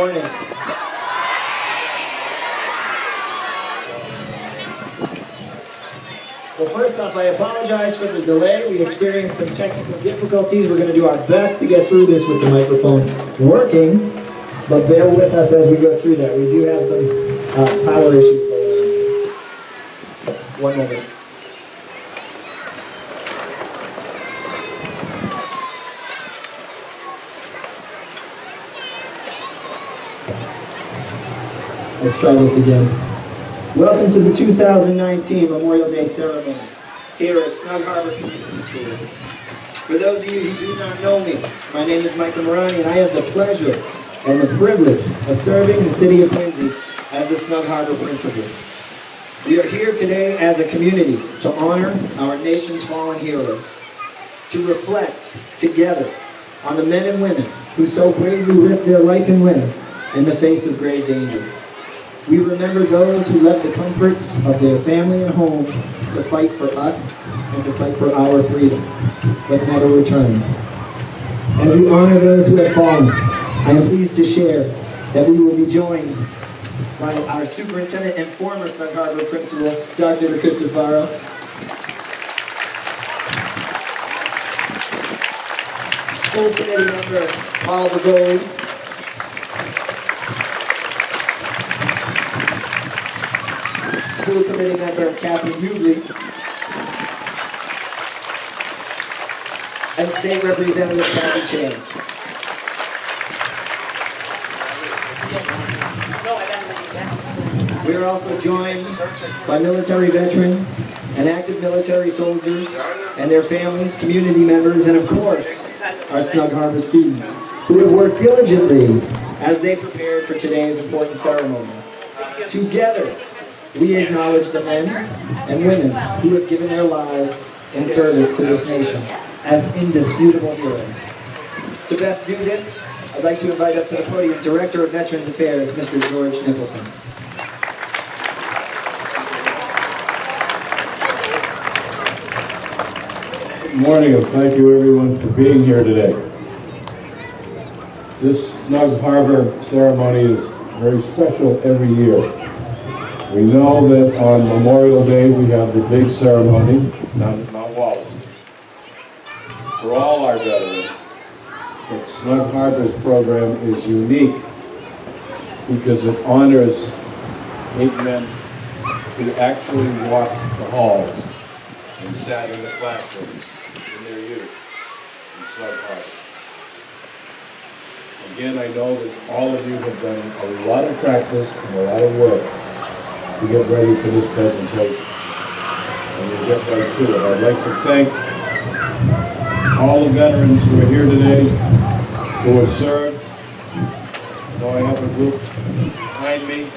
morning. Well, first off, I apologize for the delay. We experienced some technical difficulties. We're going to do our best to get through this with the microphone working, but bear with us as we go through that. We do have some power issues going on. One moment. Let's try this again. Welcome to the 2019 Memorial Day ceremony here at Snug Harbor Community School. For those of you who do not know me, my name is Mccarthy, and I have the pleasure and the privilege of serving the city of Quincy as the Snug Harbor principal. We are here today as a community to honor our nation's fallen heroes, to reflect together on the men and women who so bravely risked their life and limb in the face of grave danger. We remember those who left the comforts of their family and home to fight for us and to fight for our freedom, but never returned. As we honor those who have fallen, I am pleased to share that we will be joined by our superintendent and former Snug Harbor principal, Dr. Christopher, school committee member, Paul Bergoli, school committee member Catherine Hughley, and State Representative Kathy Chan. We are also joined by military veterans and active military soldiers and their families, community members, and of course, our Snug Harbor students who have worked diligently as they prepared for today's important ceremony. Together, we acknowledge the men and women who have given their lives in service to this nation as indisputable heroes. To best do this, I'd like to invite up to the podium Director of Veterans Affairs, Mr. George Nicholson. Good morning, and thank you everyone for being here today. This Snug Harbor ceremony is very special every year. We know that on Memorial Day we have the big ceremony, Mount Wallace, for all our veterans. But Snug Harbor's program is unique because it honors 8 men who actually walked the halls and sat in the classrooms in their youth in Snug Harbor. Again, I know that all of you have done a lot of practice and a lot of work to get ready for this presentation. And we'll get right to it. I'd like to thank all the veterans who are here today, who have served. I know I have a group behind me.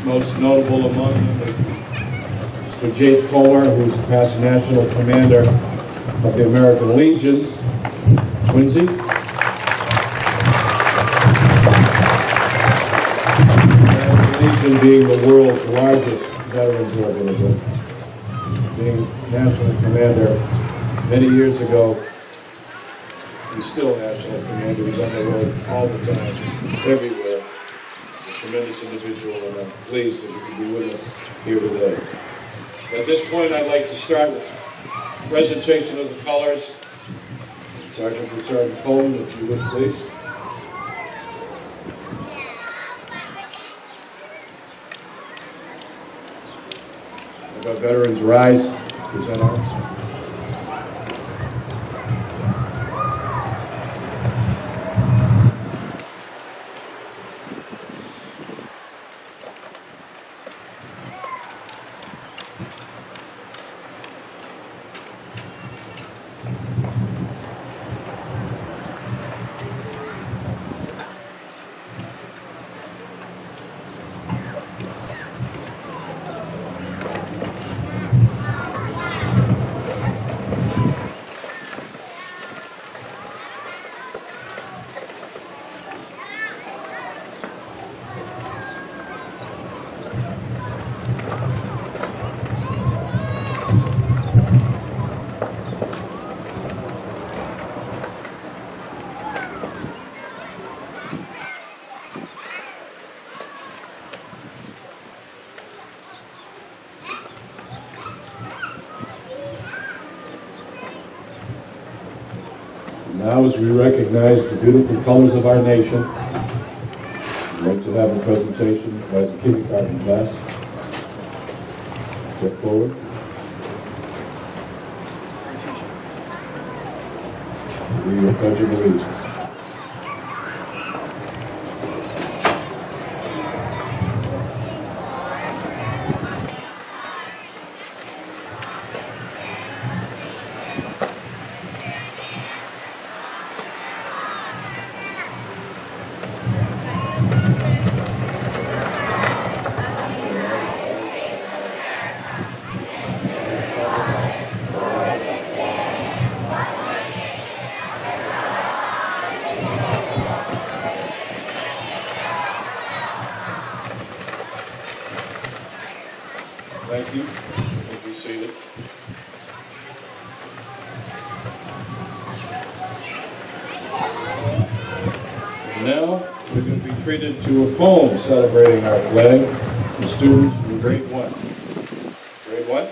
Most notable among them is Mr. Jake Kohler, who's past National Commander of the American Legion, Quincy. Legion being the world's largest veterans organization, being National Commander many years ago. He's still National Commander. He's on the road all the time, everywhere. He's a tremendous individual, and I'm pleased that he can be with us here today. At this point, I'd like to start with a presentation of the colors. Sergeant Coleman, if you would, please. Our veterans rise, present arms. Now, as we recognize the beautiful colors of our nation, I'd like to have a presentation by the kindergarten class. Step forward. Read your Pledge of Allegiance. Thank you. Please be seated. Now, we're going to be treated to a poem celebrating our flag. The students from grade 1. Grade 1?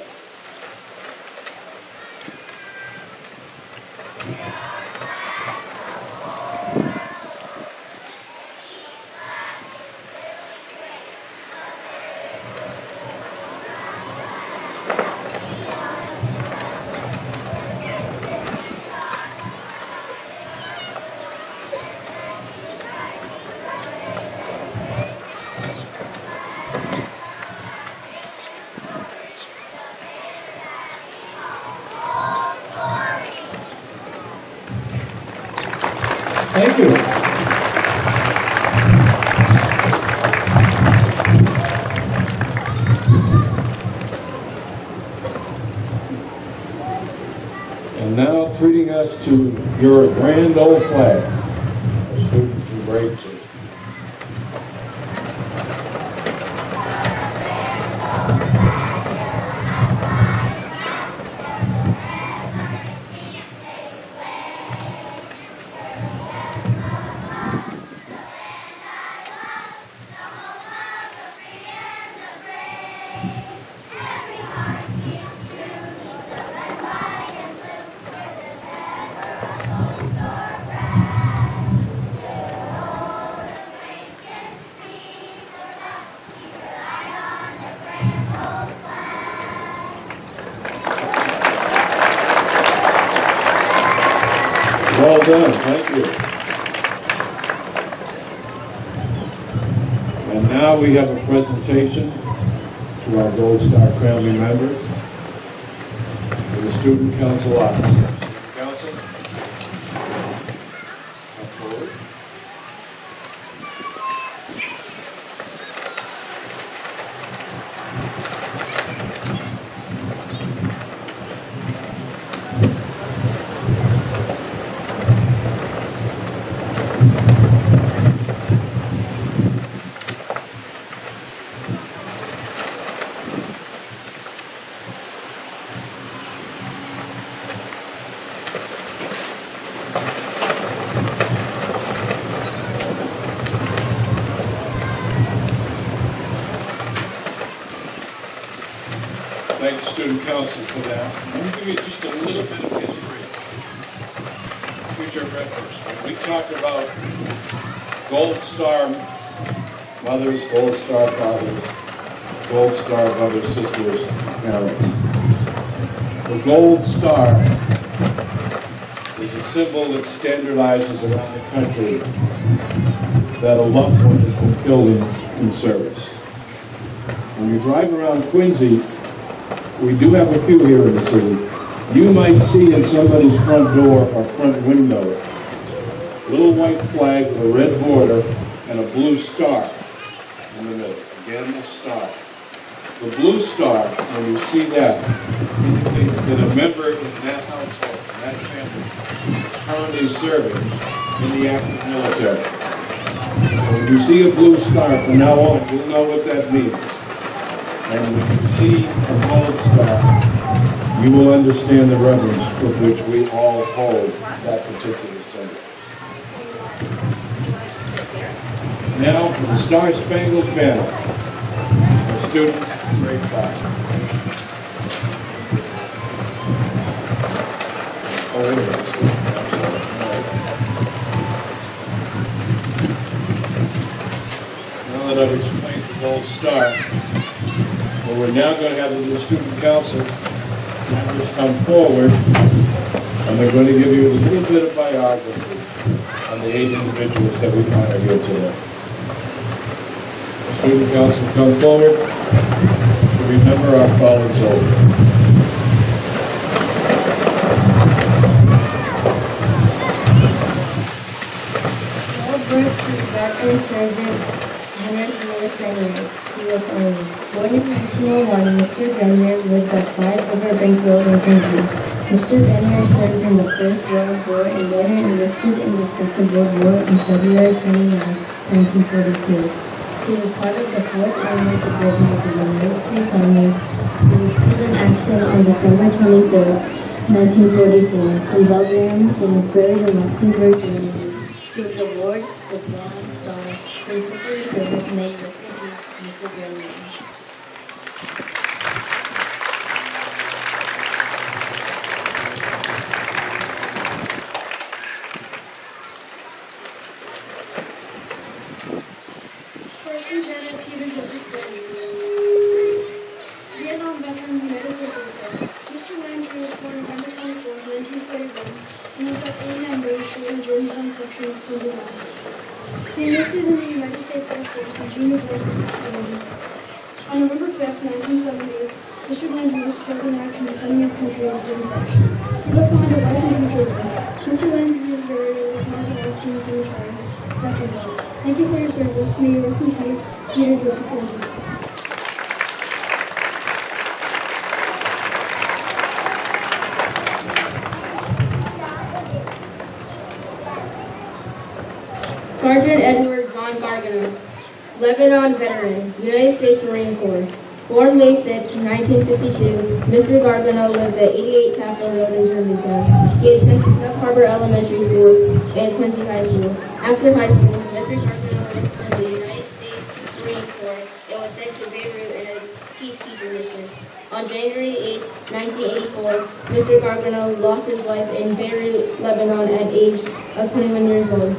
Thank you. And now treating us to your grand old flag, the students from grade 2. Well done, thank you. And now we have a presentation to our Gold Star family members and the Student Council officers. Student Council, come forward. Thank the Student Council for that. Let me give you just a little bit of history. Future reference. When we talk about Gold Star mothers, Gold Star fathers, Gold Star brothers, sisters, parents. The Gold Star is a symbol that standardizes around the country that a loved one has been killed in service. When you drive around Quincy, we do have a few here in the city. You might see in somebody's front door or front window a little white flag with a red border and a blue star in the middle. Again, a star. The blue star, when you see that, indicates that a member in that household, in that family, is currently serving in the active military. So when you see a blue star from now on, you'll know what that means. And when you see a gold star, you will understand the reverence with which we all hold that particular symbol. Now for the Star Spangled Banner, our students, grade 5. Oh, wait a minute, I'm sorry. All right. that I've explained the Gold Star, but we're now going to have the student council members come forward, and they're going to give you a little bit of biography on the 8 individuals that we honor here today. Student council, come forward to remember our fallen soldiers. Veteran Sergeant Henry Lewis Grenier, U.S. Army. Born in 1901, Mr. Grenier lived at 5 Riverbank Road in Quincy. Mr. Grenier served in the First World War and later enlisted in the Second World War on February 29, 1942. He was part of the 4th Armored Division of the United States Army. He was killed in action on December 23, 1944, in Belgium and is buried in Luxembourg, Germany. He was awarded the Bronze Star. Thank you for your service. May you rest in peace, Mr. Grenier. First Lieutenant Peter Joseph Landry. Vietnam veteran, United States Air Force. Mr. Landry was born November 24, 1941, in the 89 Road Street in Germantown section of Quincy, Mass. He enlisted in the United States Air Force in June of 1961. On November 5, 1970, Mr. Landry was killed in action defending his country in a plane crash. He left behind a wife and 2 children. Mr. Landry is buried in the Norfolk Western Cemetery, Veterans Home. Thank you for your service. May you rest in peace, Peter Joseph Landry. Sergeant Edward John Gargano, Lebanon veteran, United States Marine Corps. Born May 5, 1962, Mr. Gargano lived at 88 Taffel Road in Germantown. He attended Snug Harbor Elementary School and Quincy High School. After high school, Mr. Gargano enlisted in the United States Marine Corps and was sent to Beirut in a peacekeeping mission. On January 8, 1984, Mr. Gargano lost his life in Beirut, Lebanon at age of 21 years old.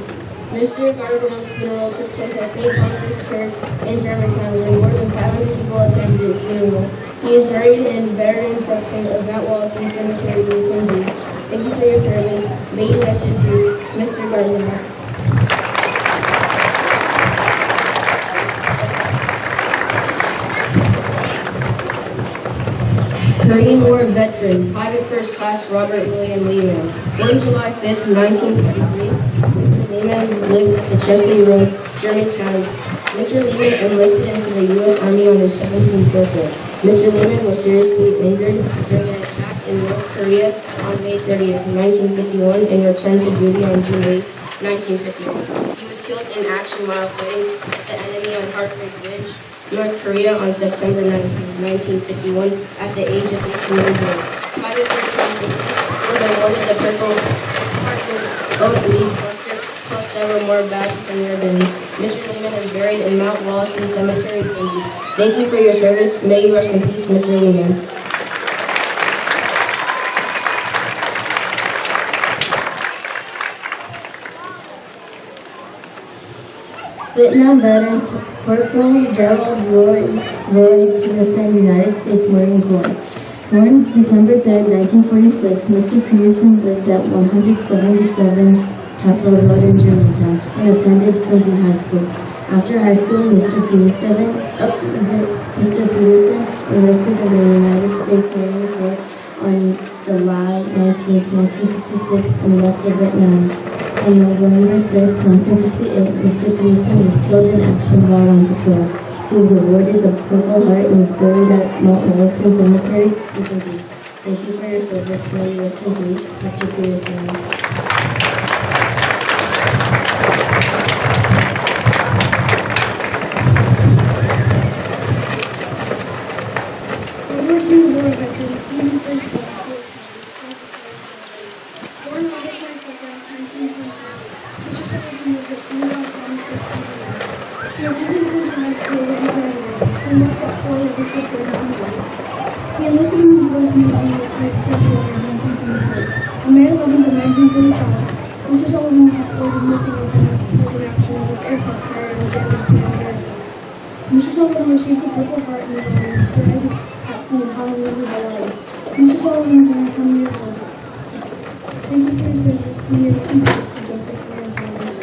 Mr. Gargano's funeral took place at St. Boniface Church in Germantown, where more than 500 people attended his funeral. He is buried in the Veterans section of Mount Wollaston Cemetery in Quincy. Thank you for your service. May you rest in peace, Mr. Gargano. 3 War veteran, Private First Class Robert William Lehman. Born July 5, 1933, Mr. Lehman lived at the Chesley Road, Germantown. Mr. Lehman enlisted into the U.S. Army on his 17th birthday. Mr. Lehman was seriously injured during an attack in North Korea on May 30, 1951, and returned to duty on June 8, 1951. He was killed in action while fighting the enemy on Heartbreak Ridge, North Korea on September 19, 1951, at the age of 18 years old. Private First Class was awarded the Purple Heart with Oak Leaf Cluster, plus several more badges and ribbons. Mr. Lehman is buried in Mount Wollaston Cemetery, Quincy. Thank you for your service. May you rest in peace, Mr. Lehman. Vietnam veteran Corporal Gerald Roy Peterson, United States Marine Corps. Born December 3, 1946, Mr. Peterson lived at 177 Taffel Road in Germantown and attended Quincy High School. After high school, Mr. Peterson enlisted in the United States Marine Corps on July 19, 1966 and left for Vietnam. On November 6, 1968, Mr. Peterson was killed in action while on patrol. He was awarded the Purple Heart and was buried at Mount Wollaston Cemetery in Quincy. Thank you for your service. May you rest in peace, Mr. Peterson. He enlisted in the U.S. Navy at February 1944. On May 11, 1945, Mr. Sullivan was reported missing in action of his aircraft carrier was damaged to Mccarthy. Mr. Sullivan received the Purple Heart in the Medal at St. Honolulu, Hawaii. Mr. Sullivan turned 20 years old. Thank you for your service. May your keep this a just career in Sullivan.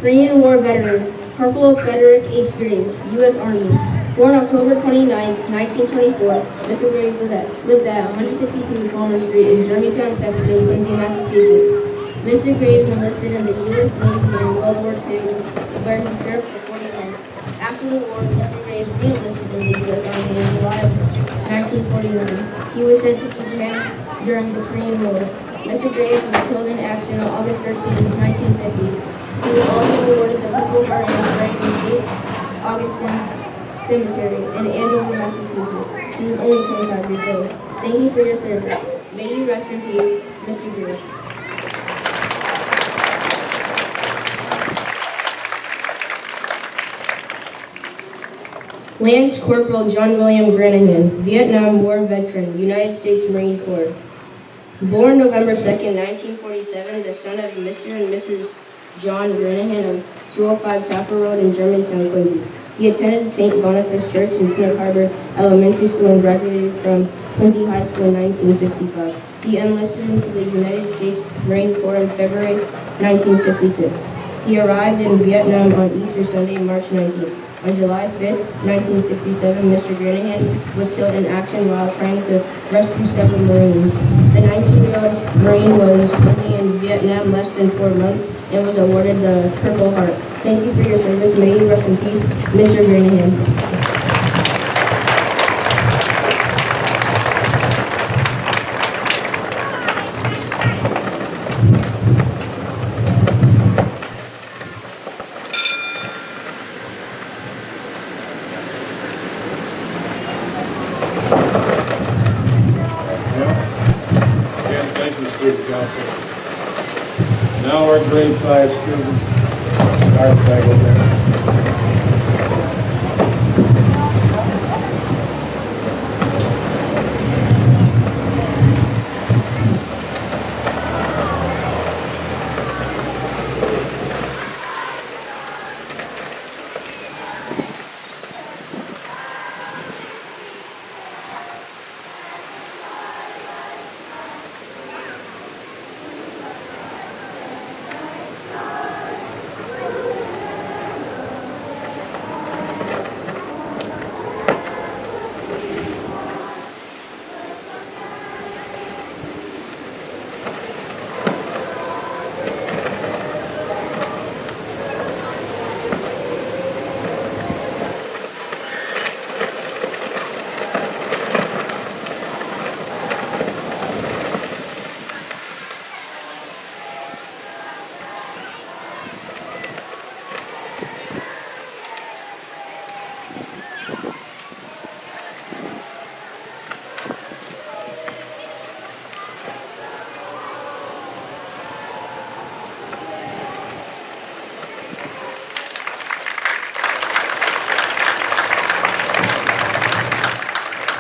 Korean War veteran, Corporal Frederick H. Graves, U.S. Army. Born October 29, 1924, Mr. Graves lived at 162 Palmer Street in Germantown section of Quincy, Massachusetts. Mr. Graves enlisted in the U.S. Navy in World War II, where he served for 40 months. After the war, Mr. Graves re-enlisted in the U.S. Army in July of 1949. He was sent to Japan during the Korean War. Mr. Graves was killed in action on August 13, 1950. He was also awarded the Purple Heart and is buried in St. Augustine's Cemetery in Andover, Massachusetts. He was only 25 years old. Thank you for your service. May you rest in peace, Mr. Graves. Lance Corporal John William Granahan, Vietnam War veteran, United States Marine Corps. Born November 2nd, 1947, the son of Mr. and Mrs. John Granahan of 205 Taffer Road in Germantown, Quincy. He attended St. Boniface Church in Snug Harbor Elementary School and graduated from Quincy High School in 1965. He enlisted into the United States Marine Corps in February 1966. He arrived in Vietnam on Easter Sunday, March 19th. On July 5th, 1967, Mr. Granahan was killed in action while trying to rescue several Marines. The 19-year-old Marine was only in Vietnam less than 4 months and was awarded the Purple Heart. Thank you for your service. May you rest in peace, Mr. Granahan. Now our grade 5 students start back over there.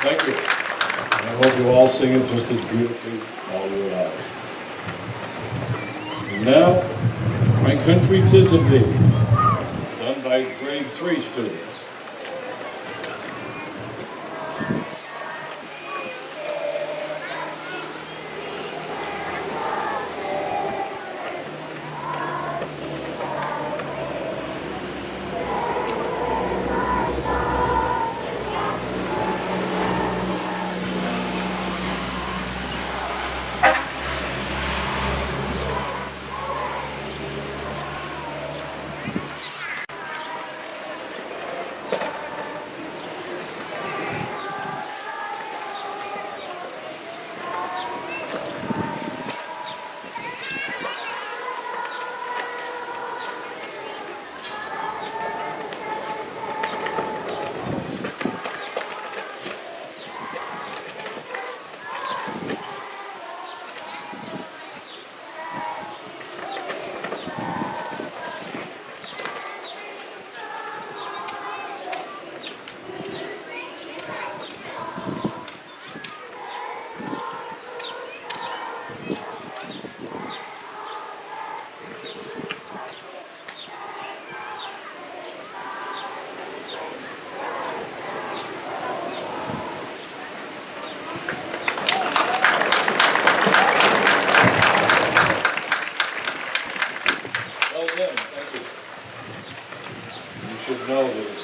Thank you. And I hope you all sing it just as beautifully all your lives. And now, My Country 'Tis of Thee, done by grade 3 students.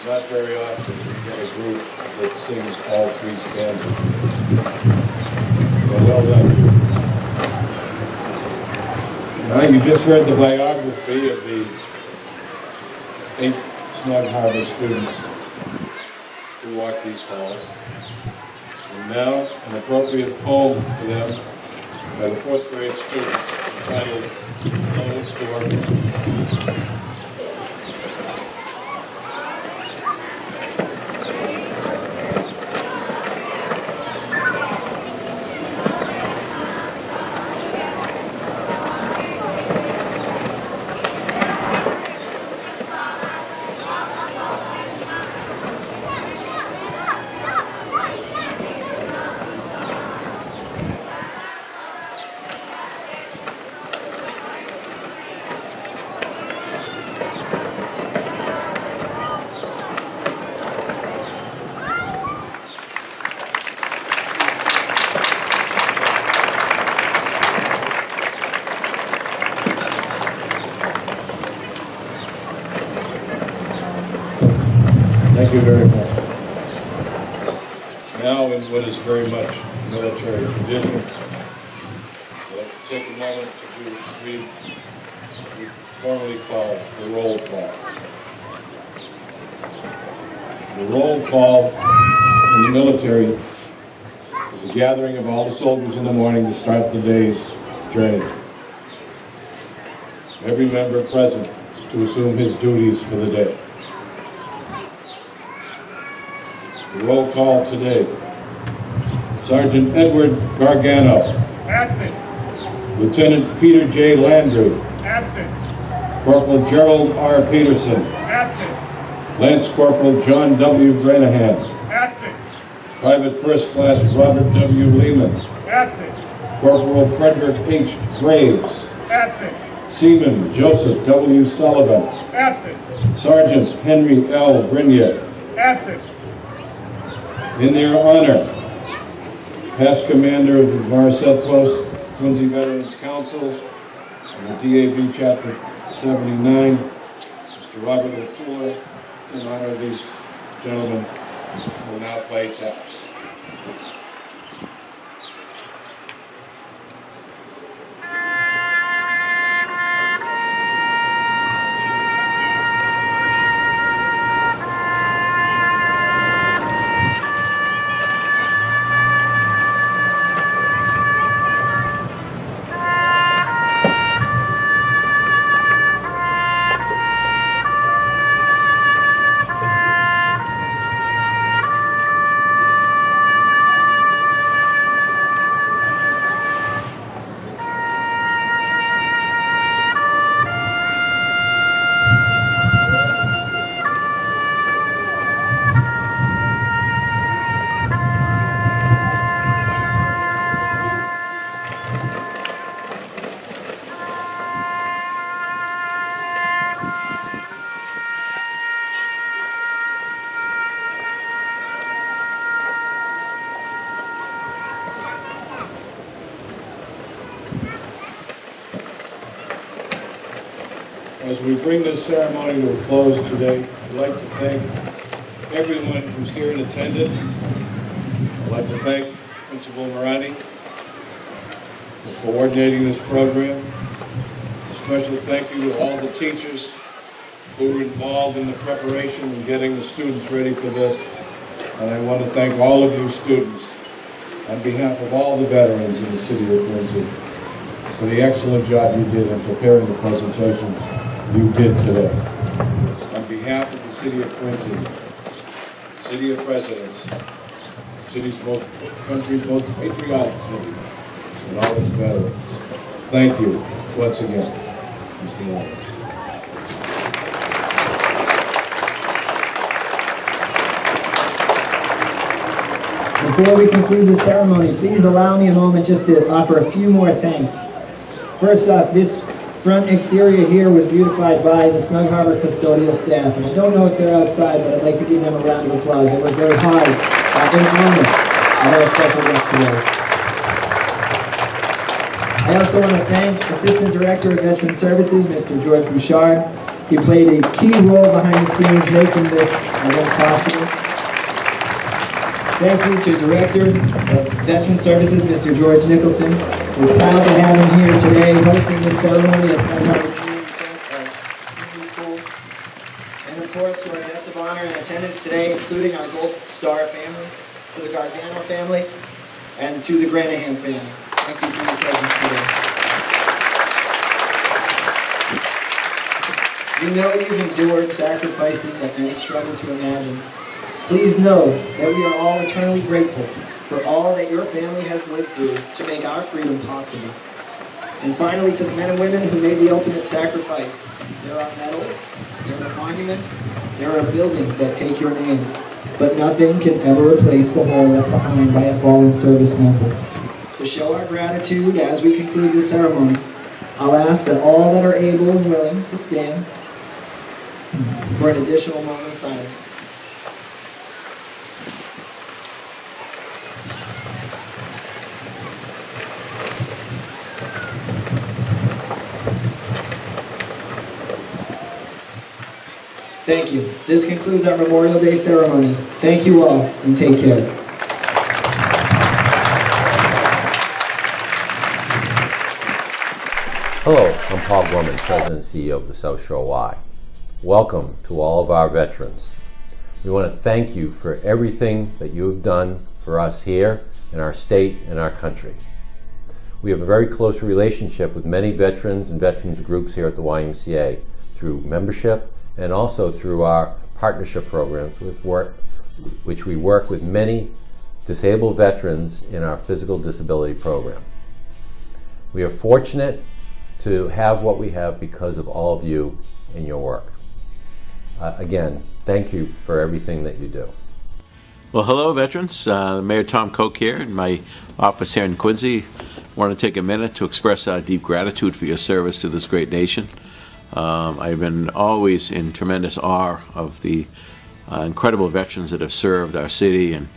not very often you get a group that sings all three stanzas. So well done. Now you just heard the biography of the 8 Snug Harbor students who walked these halls. And now an appropriate poem for them by the 4th grade students entitled Notes to Our Thank you very much. Now, in what is very much military tradition, I'd like to take a moment to read what we formally call the roll call. The roll call in the military is a gathering of all the soldiers in the morning to start the day's journey. Every member present to assume his duties for the day. The roll call today. Sergeant Edward Gargano. Absent. Lieutenant Peter J. Landry. Absent. Corporal Gerald R. Peterson. Absent. Lance Corporal John W. Granahan. Absent. Private First Class Robert W. Lehman. Absent. Corporal Frederick H. Graves. Absent. Seaman Joseph W. Sullivan. Absent. Sergeant Henry L. Grenier. Absent. In their honor, past commander of the Morrissey Post, Quincy Veterans Council, and the DAV Chapter 79, Mr. Robert O'Fuller, in honor of these gentlemen, will now play taps. As we bring this ceremony to a close today, I'd like to thank everyone who's here in attendance. I'd like to thank Principal Morrissey for coordinating this program. A special thank you to all the teachers who were involved in the preparation and getting the students ready for this. And I want to thank all of you students on behalf of all the veterans in the city of Quincy for the excellent job you did in preparing the presentation you did today. On behalf of the city of Quincy, city of presidents, the country's most patriotic city, and all its veterans, thank you once again, Mr. Morrissey. Before we conclude the ceremony, please allow me a moment just to offer a few more thanks. First off, this front exterior here was beautified by the Snug Harbor custodial staff, and I don't know if they're outside, but I'd like to give them a round of applause. They worked very hard in honor of our special guest today. I also want to thank Assistant Director of Veteran Services, Mr. George Bouchard, He played a key role behind the scenes making this event possible. Thank you to Director of Veteran Services, Mr. George Nicholson. We're proud to have him here today hosting this ceremony at Snug Community School. And of course, to our guests of honor in attendance today, including our Gold Star families, to the Gargano family, and to the Granahan family. Thank you for your presence today. We know you've endured sacrifices that many struggle to imagine. Please know that we are all eternally grateful for all that your family has lived through to make our freedom possible. And finally, to the men and women who made the ultimate sacrifice, there are medals, there are monuments, there are buildings that take your name, but nothing can ever replace the hole left behind by a fallen service member. To show our gratitude as we conclude this ceremony, I'll ask that all that are able and willing to stand for an additional moment of silence. Thank you. This concludes our Memorial Day ceremony. Thank you all, and take care. Hello, I'm Paul Gorman, President and CEO of the South Shore Y. Welcome to all of our veterans. We want to thank you for everything that you have done for us here in our state and our country. We have a very close relationship with many veterans and veterans groups here at the YMCA through membership and also through our partnership programs which we work with many disabled veterans in our physical disability program. We are fortunate to have what we have because of all of you and your work. Again, thank you for everything that you do. Well, hello, veterans. Mayor Tom Koch here in my office here in Quincy. I want to take a minute to express our deep gratitude for your service to this great nation. I've been always in tremendous awe of the incredible veterans that have served our city, and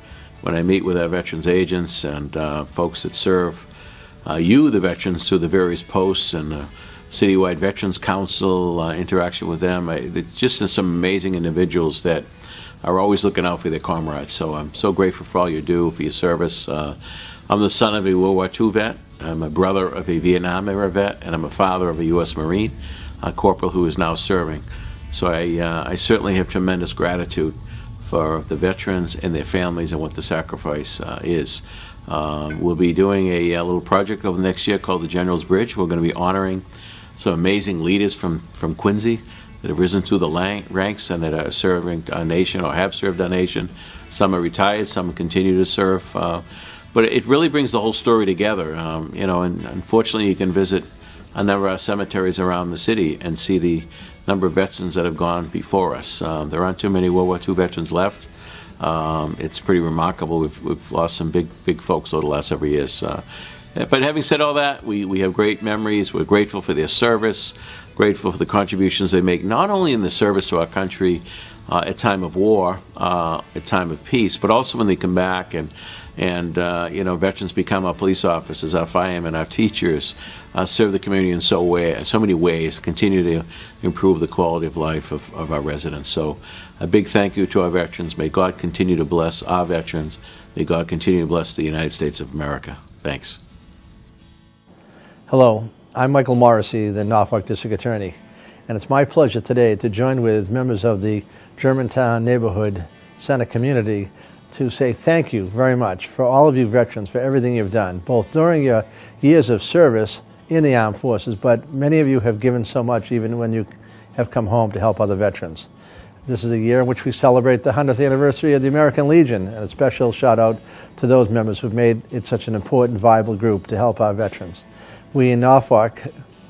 when I meet with our veterans agents and folks that serve you, the veterans, through the various posts and the Citywide Veterans Council, interaction with them, just some amazing individuals that are always looking out for their comrades. So I'm so grateful for all you do, for your service. I'm the son of a World War II vet. I'm a brother of a Vietnam era vet, and I'm a father of a U.S. Marine, a corporal who is now serving. So I certainly have tremendous gratitude for the veterans and their families and what the sacrifice is. We'll be doing a little project over the next year called the General's Bridge. We're going to be honoring some amazing leaders from Quincy that have risen through the ranks and that are serving our nation or have served our nation. Some are retired, some continue to serve. But it really brings the whole story together. And unfortunately you can visit a number of our cemeteries around the city and see the number of veterans that have gone before us. There aren't too many World War II veterans left. It's pretty remarkable. We've lost some big folks over the last several years. But having said all that, we have great memories. We're grateful for their service, grateful for the contributions they make, not only in the service to our country at time of war, at time of peace, but also when they come back and veterans become our police officers, our firemen, our teachers, serve the community in so many ways, continue to improve the quality of life of our residents. So a big thank you to our veterans. May God continue to bless our veterans. May God continue to bless the United States of America. Thanks. Hello, I'm Michael Morrissey, the Norfolk District Attorney, and it's my pleasure today to join with members of the Germantown Neighborhood Center community to say thank you very much for all of you veterans for everything you've done, both during your years of service in the armed forces, but many of you have given so much even when you have come home to help other veterans. This is a year in which we celebrate the 100th anniversary of the American Legion, and a special shout out to those members who've made it such an important, viable group to help our veterans. We in Norfolk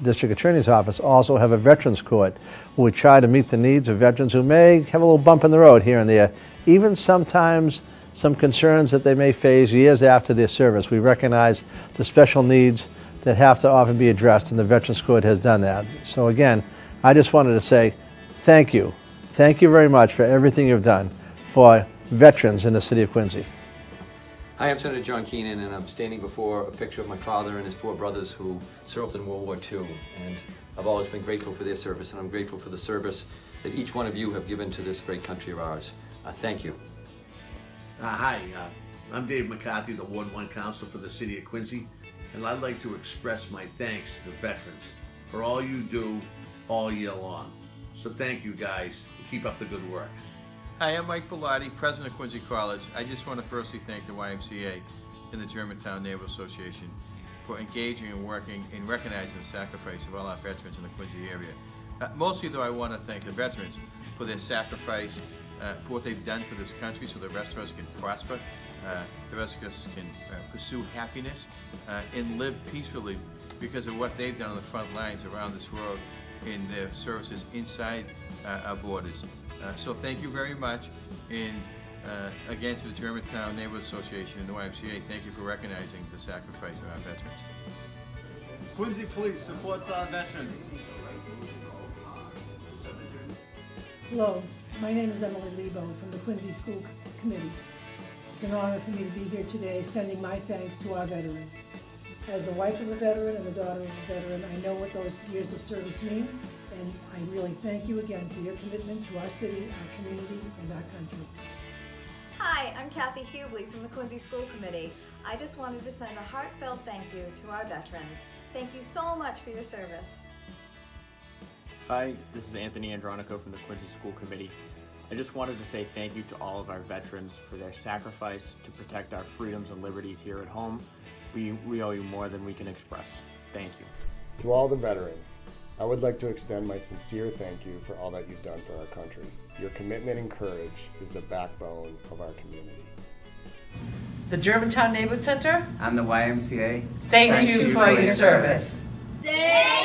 District Attorney's Office also have a Veterans Court where we try to meet the needs of veterans who may have a little bump in the road here and there, even sometimes some concerns that they may face years after their service. We recognize the special needs that have to often be addressed, and the Veterans Court has done that. So again, I just wanted to say thank you. Thank you very much for everything you've done for veterans in the city of Quincy. Hi, I'm Senator John Keenan, and I'm standing before a picture of my father and his 4 brothers who served in World War II. And I've always been grateful for their service, and I'm grateful for the service that each one of you have given to this great country of ours. Thank you. Hi, I'm Dave McCarthy, the Ward 1 Council for the City of Quincy, and I'd like to express my thanks to the veterans for all you do all year long. So thank you guys, and keep up the good work. Hi, I'm Mike Bellotti, President of Quincy College. I just want to firstly thank the YMCA and the Germantown Neighborhood Association for engaging and working and recognizing the sacrifice of all our veterans in the Quincy area. Mostly though, I want to thank the veterans for their sacrifice, for what they've done for this country so the rest of us can prosper, the rest of us can pursue happiness and live peacefully because of what they've done on the front lines around this world in their services inside our borders. So thank you very much, and again to the Germantown Neighborhood Association and the YMCA, thank you for recognizing the sacrifice of our veterans. Quincy Police supports our veterans. Hello, my name is Emily Lebo from the Quincy School Committee. It's an honor for me to be here today sending my thanks to our veterans. As the wife of a veteran and the daughter of a veteran, I know what those years of service mean, and I really thank you again for your commitment to our city, our community, and our country. Hi, I'm Kathy Hubley from the Quincy School Committee. I just wanted to send a heartfelt thank you to our veterans. Thank you so much for your service. Hi, this is Anthony Andronico from the Quincy School Committee. I just wanted to say thank you to all of our veterans for their sacrifice to protect our freedoms and liberties here at home. We owe you more than we can express. Thank you. To all the veterans, I would like to extend my sincere thank you for all that you've done for our country. Your commitment and courage is the backbone of our community. The Germantown Neighborhood Center and the YMCA. Thank you for your service. Thank